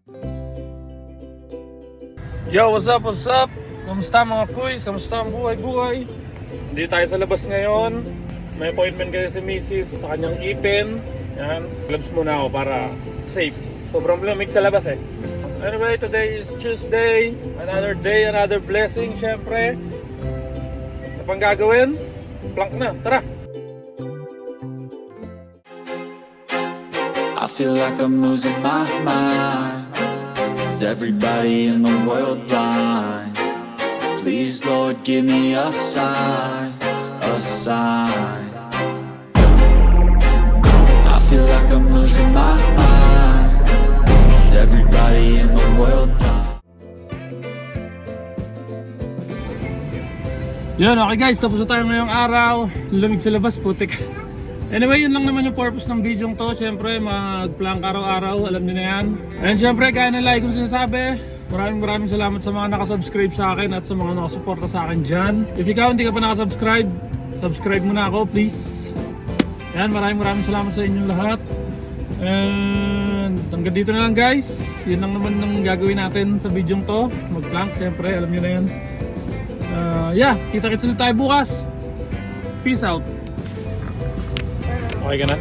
Yo, what's up, what's up? Kamusta mga kuys? Kamusta ang buhay-buhay? Hindi tayo sa labas ngayon. May appointment kasi si Mrs. sa kanyang ipin. Yan, gloves muna ako para safe. Sobrang lamig sa labas eh. Anyway, today is Tuesday. Another day, another blessing, syempre. Ano pang gagawin? Plank na, tara! I feel like I'm losing my mind. Is everybody in the world blind? Please, Lord, give me a sign, a sign. I feel like I'm losing my mind. Is everybody in the world blind? Yun, okay guys, tapos na tayo ngayong araw. Lamig sa labas, putik. Anyway, yun lang naman yung purpose ng video to. Siyempre, mag-plank araw-araw, alam niyo na yan. And siyempre, gaya ng like ko sinasabi, maraming salamat sa mga nakasubscribe sa akin at sa mga nakasuporta sa akin dyan. If ikaw hindi ka pa nakasubscribe, subscribe mo na ako, please. Yan, maraming salamat sa inyong lahat. And hanggang dito na lang guys. Yun lang naman ang gagawin natin sa video to. Mag-plank, siyempre, alam niyo na yan. Yeah, kita-kits ulit tayo bukas. Peace out. Okay ka na?